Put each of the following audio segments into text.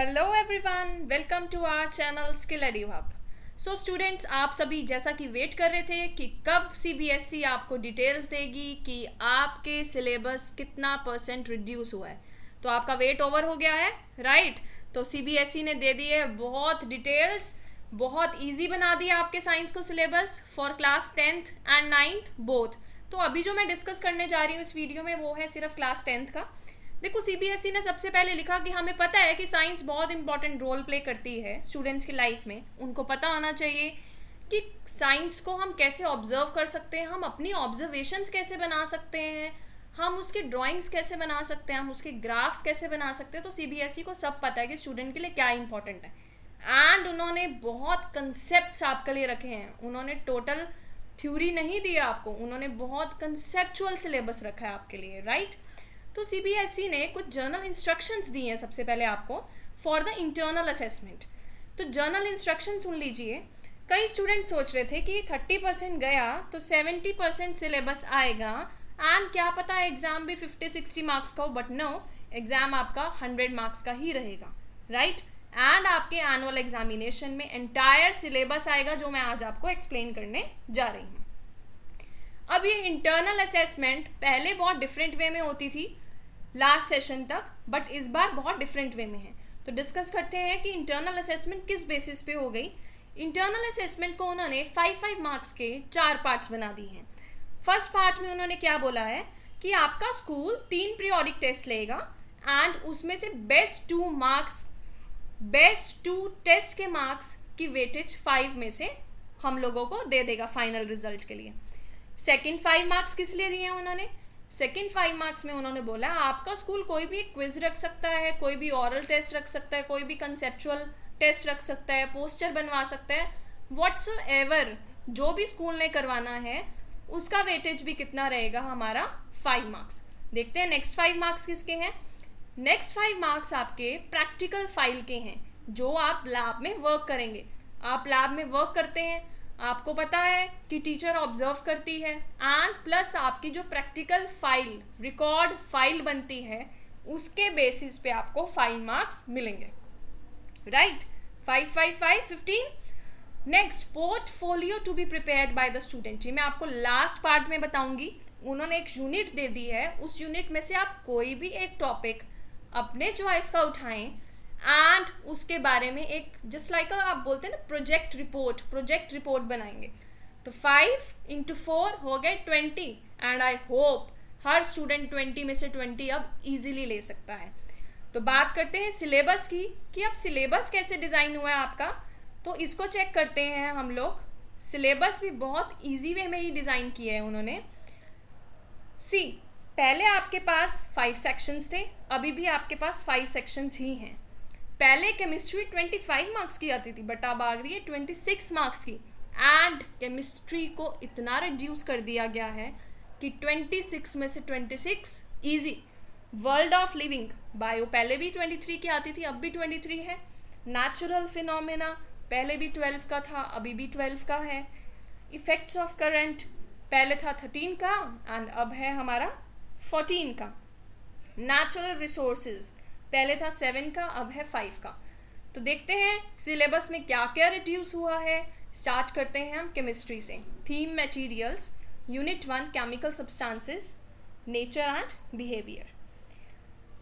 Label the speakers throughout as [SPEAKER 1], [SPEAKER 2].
[SPEAKER 1] Hello everyone, welcome to our channel Skill Edu Hub. So students, आप सभी जैसा कि वेट कर रहे थे कि कब सीबीएसई आपको डिटेल्स देगी कि आपके सिलेबस कितना % रिड्यूस हुआ है। तो आपका वेट ओवर हो गया है, राइट? तो सीबीएसई ने दे दी है बहुत डिटेल्स, बहुत इजी बना दिया आपके साइंस को syllabus for class 10th and 9th both. तो अभी जो मैं डिस्कस करने जा रही हूँ इस वीडियो में वो है सिर्फ क्लास 10th का। देखो, सीबीएसई ने सबसे पहले लिखा कि हमें पता है कि साइंस बहुत इंपॉर्टेंट रोल प्ले करती है स्टूडेंट्स की लाइफ में। उनको पता होना चाहिए कि साइंस को हम कैसे ऑब्जर्व कर सकते हैं, हम अपनी ऑब्जर्वेशंस कैसे बना सकते हैं, हम उसके ड्राइंग्स कैसे बना सकते हैं, हम उसके ग्राफ्स कैसे बना सकते हैं। तो सीबीएसई को सब पता है कि स्टूडेंट के लिए क्या इंपॉर्टेंट है। एंड उन्होंने बहुत कंसेप्ट आपके लिए रखे हैं। उन्होंने टोटल थ्योरी नहीं दिया आपको, उन्होंने बहुत कंसेप्चुअल सिलेबस रखा है आपके लिए, राइट? तो सीबीएसई ने कुछ जर्नल इंस्ट्रक्शंस दी हैं सबसे पहले आपको फॉर द इंटरनल असेसमेंट। तो जर्नल इंस्ट्रक्शन सुन लीजिए। कई स्टूडेंट सोच रहे थे कि 30% गया तो 70% सिलेबस आएगा एंड क्या पता एग्जाम भी 50-60 मार्क्स का हो, बट नो, एग्जाम आपका 100 मार्क्स का ही रहेगा, राइट? एंड आपके एनुअल एग्जामिनेशन में एंटायर सिलेबस आएगा जो मैं आज आपको एक्सप्लेन करने जा रही हूँ। अब ये इंटरनल असेसमेंट पहले बहुत डिफरेंट वे में होती थी लास्ट सेशन तक, बट इस बार बहुत डिफरेंट वे में है। तो डिस्कस करते हैं कि इंटरनल असेसमेंट किस बेसिस पे हो गई। इंटरनल असेसमेंट को उन्होंने 5 मार्क्स के 4 पार्ट्स बना दिए हैं। फर्स्ट पार्ट में उन्होंने क्या बोला है कि आपका स्कूल 3 पीरियोडिक टेस्ट लेगा एंड उसमें से बेस्ट 2 टेस्ट के मार्क्स की वेटेज 5 में से हम लोगों को दे देगा फाइनल रिजल्ट के लिए। सेकेंड 5 मार्क्स किस लिए दिए हैं उन्होंने? सेकेंड 5 मार्क्स में उन्होंने बोला आपका स्कूल कोई भी क्विज रख सकता है, कोई भी ऑरल टेस्ट रख सकता है, कोई भी कंसेप्चुअल टेस्ट रख सकता है, पोस्टर बनवा सकता है, व्हाटसोएवर जो भी स्कूल ने करवाना है उसका वेटेज भी कितना रहेगा हमारा 5 मार्क्स। देखते हैं नेक्स्ट 5 मार्क्स किसके हैं। नेक्स्ट 5 मार्क्स आपके प्रैक्टिकल फाइल के हैं जो आप लैब में वर्क करेंगे। आप लैब में वर्क करते हैं, आपको पता है कि टीचर ऑब्जर्व करती है एंड प्लस आपकी जो प्रैक्टिकल फाइल, रिकॉर्ड फाइल बनती है उसके बेसिस पे आपको 5 मार्क्स मिलेंगे, right? 5 5 5 15। Next, portfolio to be prepared by the student. ये मैं आपको लास्ट पार्ट में बताऊंगी। उन्होंने एक यूनिट दे दी है, उस यूनिट में से आप कोई भी एक टॉपिक अपने चॉइस का उठाएं एंड उसके बारे में एक जस्ट लाइक आप बोलते हैं ना प्रोजेक्ट रिपोर्ट बनाएंगे। तो 5 × 4 हो गए 20 and I hope her student 20 में से 20 अब इजीली ले सकता है। तो बात करते हैं सिलेबस की कि अब सिलेबस कैसे डिज़ाइन हुआ है आपका। तो इसको चेक करते हैं हम लोग। सिलेबस भी बहुत ईजी वे में ही डिज़ाइन किया है उन्होंने। सी, पहले आपके पास 5 सेक्शंस थे, अभी भी आपके पास 5 सेक्शंस ही हैं। पहले केमिस्ट्री 25 मार्क्स की आती थी, बट अब आ गई है 26 मार्क्स की। एंड केमिस्ट्री को इतना रिड्यूस कर दिया गया है कि 26 में से 26 easy. World of living bio पहले भी 23 की आती थी, अब भी 23 है। नेचुरल फिनोमेना पहले भी 12 का था, अभी भी 12 का है। इफेक्ट्स ऑफ करंट पहले था 13 का एंड अब है हमारा 14 का। नेचुरल रिसोर्सेज पहले था 7 का, अब है 5 का। तो देखते हैं सिलेबस में क्या क्या रिड्यूस हुआ है। स्टार्ट करते हैं हम केमिस्ट्री से। Theme materials, unit 1 chemical substances, nature and behaviour.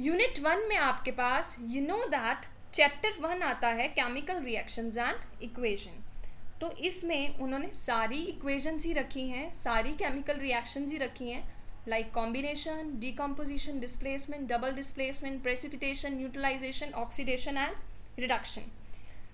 [SPEAKER 1] Unit 1 में आपके पास यू नो दैट चैप्टर 1 आता है केमिकल रिएक्शंस एंड इक्वेशन। तो इसमें उन्होंने सारी इक्वेशंस ही रखी हैं, सारी केमिकल रिएक्शंस ही रखी हैं, like combination, decomposition, displacement, double displacement, precipitation, neutralisation, oxidation and reduction.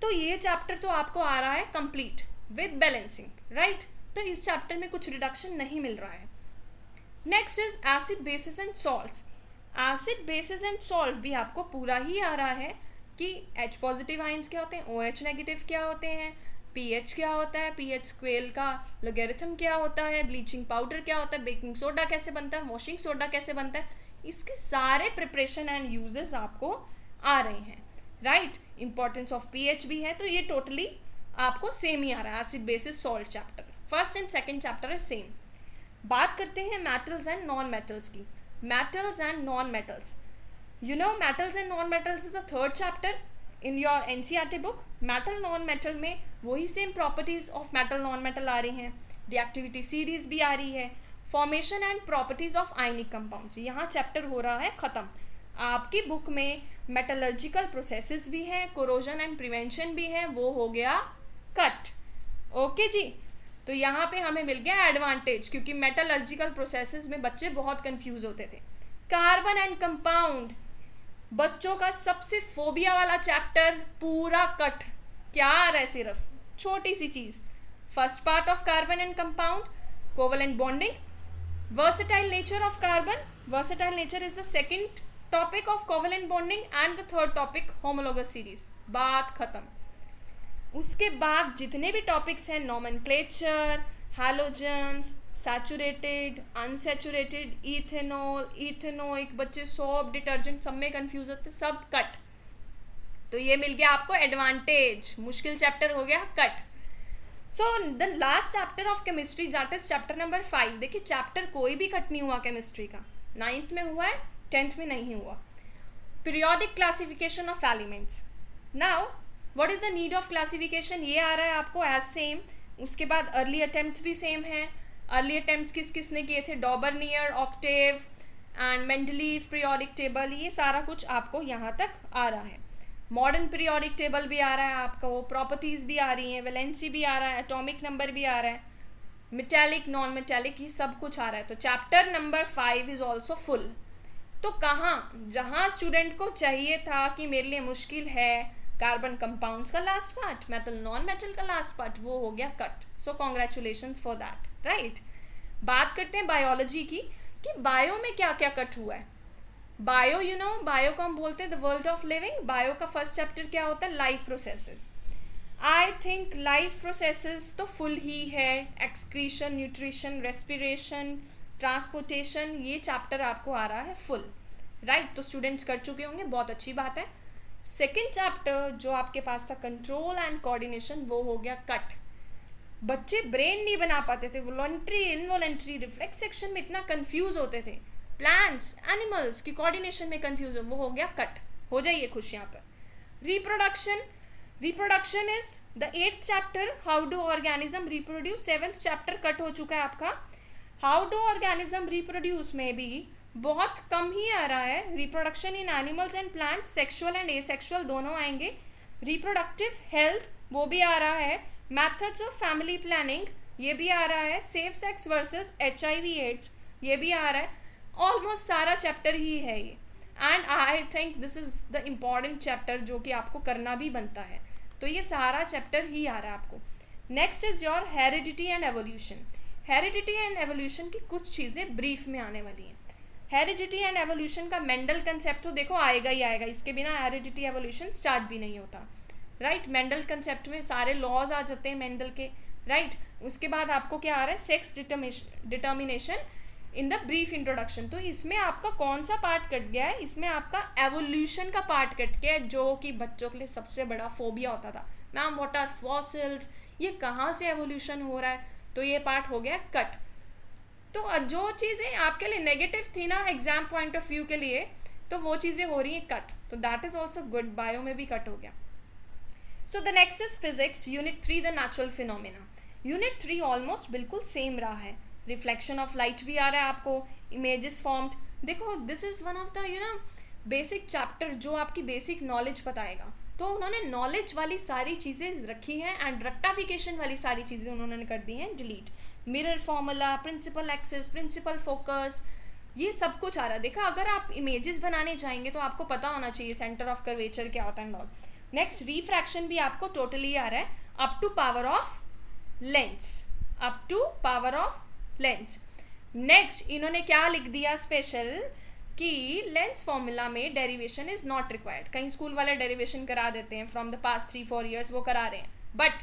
[SPEAKER 1] तो ये चैप्टर तो आपको आ रहा है कंप्लीट विद बैलेंसिंग, राइट? तो इस चैप्टर में कुछ रिडक्शन नहीं मिल रहा है। Next is acid basis and salts. Acid basis and salt भी आपको पूरा ही आ रहा है कि H पॉजिटिव आयंस क्या होते हैं, OH नेगेटिव क्या होते हैं, pH क्या होता है, pH स्केल का लोगेरिथम क्या होता है, ब्लीचिंग पाउडर क्या होता है, बेकिंग सोडा कैसे बनता है, वॉशिंग सोडा कैसे बनता है। इसके सारे प्रिपरेशन एंड यूजेस आपको आ रहे हैं, राइट? इंपॉर्टेंस ऑफ pH भी है। तो ये टोटली आपको सेम ही आ रहा है। Acid bases salt chapter first and second chapter है सेम। बात करते हैं मेटल्स एंड नॉन मेटल्स की। Metals and non metals, you know metals and non-metals is the third chapter in your NCERT book metal non metal में वही same properties of metal non metal आ रही हैं, reactivity series भी आ रही है, formation and properties of ionic compounds, यहाँ चैप्टर हो रहा है ख़त्म। आपकी बुक में मेटलर्जिकल प्रोसेसेस भी हैं, कोरोजन एंड प्रिवेंशन भी है, वो हो गया कट। ओके जी, तो यहाँ पे हमें मिल गया एडवांटेज, क्योंकि मेटलर्जिकल प्रोसेसेस में बच्चे बहुत कंफ्यूज होते थे। कार्बन एंड कंपाउंड, बच्चों का सबसे फोबिया वाला चैप्टर, पूरा कट। क्या आ रहा है, सिर्फ छोटी सी चीज, first part of carbon and compound, covalent bonding, versatile nature of carbon, versatile nature is the second topic of covalent bonding and the third topic homologous series, बात खत्म। उसके बाद जितने भी टॉपिक्स हैं, nomenclature, halogens, saturated, unsaturated, ethanol, ethanoic, बच्चे soap, detergent सब में कंफ्यूज होते, सब कट। तो ये मिल गया आपको एडवांटेज, मुश्किल चैप्टर हो गया cut. So the last chapter of chemistry that is chapter number 5। देखिए चैप्टर कोई भी कट नहीं हुआ केमिस्ट्री का, 9th में हुआ है, 10th में नहीं हुआ। Periodic classification of elements. Now what is the need of classification, ये आ रहा है आपको एज सेम। उसके बाद अर्ली अटेम्प्ट्स भी सेम है। अर्ली अटेम्प्ट्स किस किस ने किए थे, Dobereiner, octave and Mendeleev periodic table, ये सारा कुछ आपको यहाँ तक आ रहा है। मॉडर्न पीरियोडिक टेबल भी आ रहा है आपको, प्रॉपर्टीज़ भी आ रही हैं, वैलेंसी भी आ रहा है, एटॉमिक नंबर भी आ रहा है, मेटेलिक, नॉन मेटेलिक, ये सब कुछ आ रहा है। तो chapter number 5 is also full. तो कहाँ, जहाँ स्टूडेंट को चाहिए था कि मेरे लिए मुश्किल है कार्बन कंपाउंड्स का last part, metal non metal का लास्ट पार्ट, वो हो गया cut. So congratulations for that, right. बात करते हैं बायोलॉजी की, कि बायो में क्या क्या कट हुआ है। बायो, यू नो, बायो को हम बोलते हैं the world of living. Bio का फर्स्ट चैप्टर क्या होता है, life processes. I think life processes तो फुल ही है, एक्सक्रीशन, न्यूट्रिशन, रेस्पिरेशन, ट्रांसपोर्टेशन, ये चैप्टर आपको आ रहा है फुल, राइट। तो स्टूडेंट्स कर चुके होंगे, बहुत अच्छी बात है। सेकेंड चैप्टर जो आपके पास था, कंट्रोल एंड कोऑर्डिनेशन, वो हो गया कट। बच्चे ब्रेन नहीं बना पाते थे, वॉलंटरी, इनवॉलंटरी, रिफ्लेक्स सेक्शन में इतना कंफ्यूज होते थे, प्लांट्स, एनिमल्स की कोऑर्डिनेशन में कंफ्यूज हो, वो हो गया कट। हो जाइए खुश यहाँ पर। Reproduction, reproduction is the 8th chapter, how do organism reproduce. 7th chapter cut हो चुका है आपका। हाउ डू ऑर्गेनिज्म रिप्रोड्यूस में भी बहुत कम ही आ रहा है। Reproduction in animals and plants, sexual and asexual दोनों आएंगे। रिप्रोडक्टिव हेल्थ, वो भी आ रहा है। मेथड्स ऑफ फैमिली प्लानिंग, ये भी आ रहा है। Safe sex versus HIV AIDS, ये भी आ रहा है। ऑलमोस्ट सारा चैप्टर ही है ये, and I think this is the important chapter जो कि आपको करना भी बनता है। तो ये सारा चैप्टर ही आ रहा है आपको। Next is your heredity and evolution. Heredity and evolution की कुछ चीज़ें ब्रीफ में आने वाली हैं। हेरिडिटी एंड एवोल्यूशन का मेंडल कंसेप्ट तो देखो आएगा ही आएगा, इसके बिना हेरिडिटी एवोल्यूशन स्टार्ट भी नहीं होता, राइट। मेंडल कंसेप्ट में सारे लॉज आ जाते हैं मेंडल के, राइट। उसके बाद आपको क्या आ रहा है, sex determination in the brief introduction. तो इसमें आपका कौन सा पार्ट कट गया है, इसमें आपका एवोल्यूशन का पार्ट कट गया है, जो कि बच्चों के लिए सबसे बड़ा फोबिया होता था। मैम व्हाट आर फॉसिल्स, ये कहाँ से एवोल्यूशन हो रहा है, तो ये पार्ट हो गया कट। तो जो चीज़ें आपके लिए नेगेटिव थी ना एग्जाम पॉइंट ऑफ व्यू के लिए, तो वो चीज़ें हो रही हैं कट, तो that is also good. Bio में भी कट हो गया। So the next is physics, unit 3 the natural phenomena. Unit 3 almost बिल्कुल सेम रहा है। रिफ्लेक्शन ऑफ लाइट भी आ रहा है आपको, इमेजेस फॉर्म्ड। देखो this is one of the basic chapter जो आपकी बेसिक नॉलेज बताएगा। तो उन्होंने नॉलेज वाली सारी चीज़ें रखी हैं एंड रेक्टिफिकेशन वाली सारी चीज़ें उन्होंने कर दी हैं delete. Mirror formula, principal axis, principal focus, ये सब कुछ आ रहा है। देखा, अगर आप इमेजेस बनाने जाएंगे तो आपको पता होना चाहिए सेंटर ऑफ कर्वेचर क्या होता है नॉल। नेक्स्ट रिफ्रैक्शन भी आपको टोटली आ रहा है, up to power of lens, up to power of lens. Next इन्होंने क्या लिख दिया स्पेशल, कि लेंस फॉर्मूला में डेरिवेशन इज नॉट रिक्वायर्ड। कई स्कूल वाले डेरिवेशन करा देते हैं फ्रॉम द पास्ट 3-4 ईयर्स, वो करा रहे हैं, बट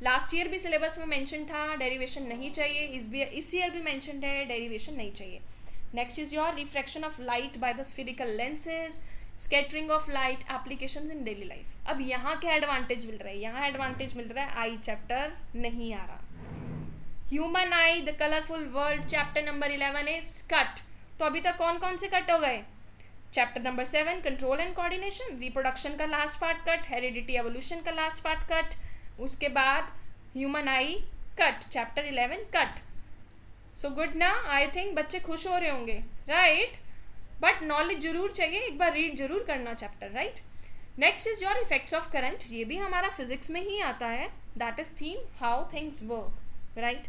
[SPEAKER 1] लास्ट ईयर भी सिलेबस में मेंशन था डेरिवेशन नहीं चाहिए, इस ईयर भी मेंशन है डेरिवेशन नहीं चाहिए। Next is your refraction of light by the spherical lenses, scattering of light, applications in daily life. अब यहाँ क्या एडवांटेज मिल रहा है, यहाँ एडवांटेज मिल रहा है आई चैप्टर नहीं आ रहा। Human eye, the colourful world, chapter number 11 is cut. तो अभी तक कौन कौन से कट हो गए, chapter number 7 control and coordination, reproduction का last part cut, heredity evolution का लास्ट पार्ट कट, उसके बाद human eye cut, chapter 11 cut. So good ना, आई थिंक बच्चे खुश हो रहे होंगे, राइट? बट नॉलेज जरूर चाहिए, एक बार रीड जरूर करना chapter, right? Next is your effects of current. ये भी हमारा फिजिक्स में ही आता है. That is theme how things work, right?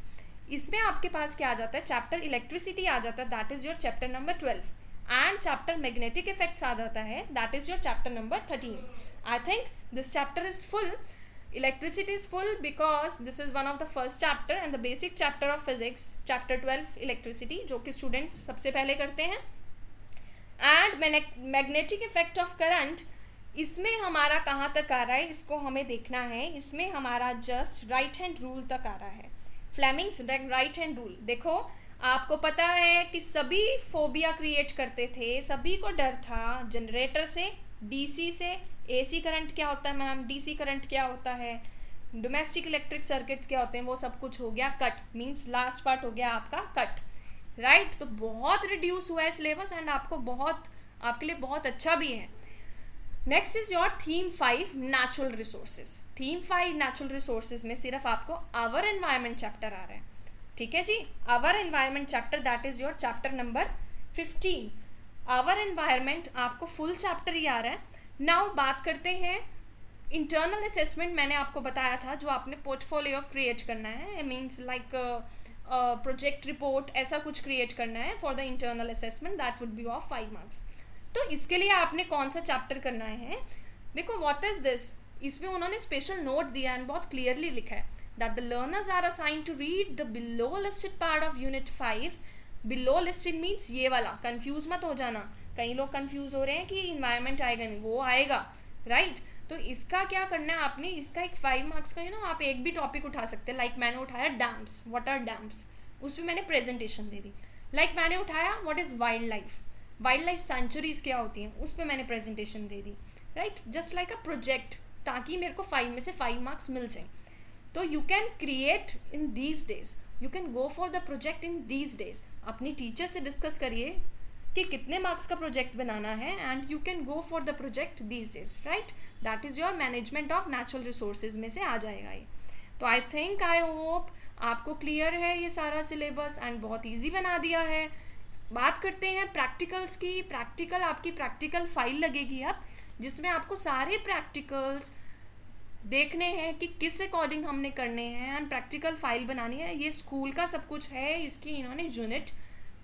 [SPEAKER 1] इसमें आपके पास क्या आ जाता है, चैप्टर इलेक्ट्रिसिटी आ जाता है, that is your chapter number 12. And chapter magnetic effects आ जाता है, that is your chapter number 13. I think this chapter is full. Electricity is full because this is one of the first chapter and the basic chapter of physics, chapter 12 electricity, जो कि students सबसे पहले करते हैं. And magnetic effect of current, इसमें हमारा कहाँ तक आ रहा है, इसको हमें देखना है. इसमें हमारा जस्ट राइट हैंड रूल तक आ रहा है, फ्लेमिंग्स राइट हैंड रूल. देखो आपको पता है कि सभी फोबिया क्रिएट करते थे, सभी को डर था जनरेटर से, डीसी से. एसी करंट क्या होता है मैम, डीसी करंट क्या होता है, डोमेस्टिक इलेक्ट्रिक सर्किट्स क्या होते हैं, वो सब कुछ हो गया कट. मींस लास्ट पार्ट हो गया आपका कट, राइट? तो बहुत रिड्यूस हुआ है सिलेबस एंड आपको बहुत, आपके लिए बहुत अच्छा भी है. Next is your theme 5 natural resources. Theme 5 natural resources में सिर्फ आपको आवर एनवायरनमेंट चैप्टर आ रहा है, ठीक है जी? Our environment chapter, that is your chapter number 15. Our environment आपको फुल चैप्टर ही आ रहा है. नाउ बात करते हैं इंटरनल असेसमेंट. मैंने आपको बताया था जो आपने पोर्टफोलियो क्रिएट करना है, मीन्स लाइक प्रोजेक्ट रिपोर्ट, ऐसा कुछ क्रिएट करना है for the internal assessment, that would be of 5 marks. तो इसके लिए आपने कौन सा चैप्टर करना है, देखो व्हाट इज दिस. इसमें उन्होंने स्पेशल नोट दिया एंड बहुत क्लियरली लिखा है that the learners are assigned to read the below listed part of unit 5. Below listed means ये वाला, कंफ्यूज मत हो जाना. कई लोग कंफ्यूज हो रहे हैं कि इन्वायरमेंट आएगा नहीं, वो आएगा, राइट? तो इसका क्या करना है आपने, इसका एक 5 मार्क्स का आप एक भी टॉपिक उठा सकते हैं. लाइक मैंने उठाया डैम्स, व्हाट आर डैम्स, उस पर मैंने प्रेजेंटेशन दे दी. लाइक मैंने उठाया what is wild life, wild life sanctuaries क्या होती हैं, उस पर मैंने presentation they the, right? Just like a project, ताकि मेरे को 5 में से 5 मार्क्स मिल जाए. तो you can create in these days, you can go for the project in these days. अपनी टीचर से डिस्कस करिए कि कितने मार्क्स का प्रोजेक्ट बनाना है and you can go for the project these days, right? That is your management of natural resources में से आ जाएगा ये. तो आई थिंक, आई होप आपको क्लियर है ये सारा सिलेबस एंड बहुत ईजी बना दिया है. बात करते हैं प्रैक्टिकल्स की. प्रैक्टिकल, आपकी प्रैक्टिकल फाइल लगेगी अब, जिसमें आपको सारे प्रैक्टिकल्स देखने हैं कि किस अकॉर्डिंग हमने करने हैं एंड प्रैक्टिकल फाइल बनानी है. ये स्कूल का सब कुछ है, इसकी इन्होंने यूनिट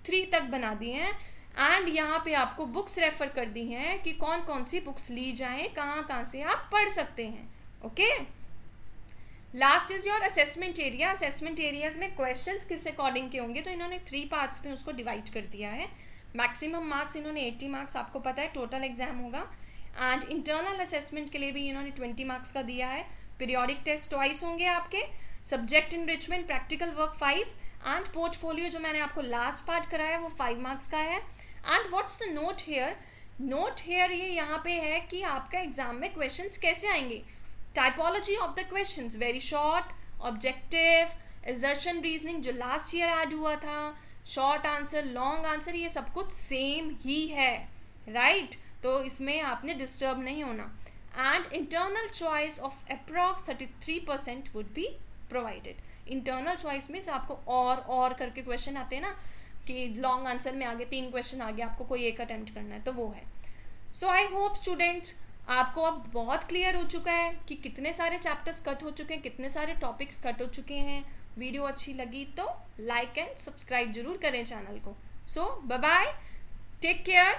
[SPEAKER 1] 3 तक बना दी हैं एंड यहाँ पे आपको बुक्स रेफर कर दी हैं कि कौन कौन सी बुक्स ली जाएं, कहाँ कहाँ से आप पढ़ सकते हैं. Okay, last is your assessment area. Assessment areas में क्वेश्चंस किस अकॉर्डिंग के होंगे, तो इन्होंने 3 पार्ट्स में उसको डिवाइड कर दिया है. मैक्सिमम मार्क्स इन्होंने 80 मार्क्स, आपको पता है टोटल एग्जाम होगा. एंड इंटरनल असेसमेंट के लिए भी इन्होंने 20 मार्क्स का दिया है. पीरियोडिक टेस्ट ट्वाइस होंगे आपके. Subject enrichment, practical work 5 and portfolio जो मैंने आपको लास्ट पार्ट कराया वो 5 मार्क्स का है. And what's the note here, note here ये यहाँ पे है कि आपका एग्जाम में क्वेश्चंस कैसे आएंगे. Typology of the questions, very short, objective, assertion reasoning जो लास्ट ईयर ऐड हुआ था, शॉर्ट आंसर, लॉन्ग आंसर, ये सब कुछ सेम ही है, राइट? तो इसमें आपने डिस्टर्ब नहीं होना. And internal choice of approx 33% would be provided. Internal choice में आपको और करके क्वेश्चन आते हैं ना, कि लॉन्ग आंसर में आगे 3 क्वेश्चन आगे, आपको कोई एक अटेम्प्ट करना है, तो वो है. सो आई होप स्टूडेंट्स आपको अब बहुत क्लियर हो चुका है कि कितने सारे चैप्टर्स कट हो चुके हैं, कितने सारे टॉपिक्स कट हो चुके हैं. वीडियो अच्छी लगी तो लाइक एंड सब्सक्राइब जरूर करें चैनल को. सो बाय बाय, टेक केयर.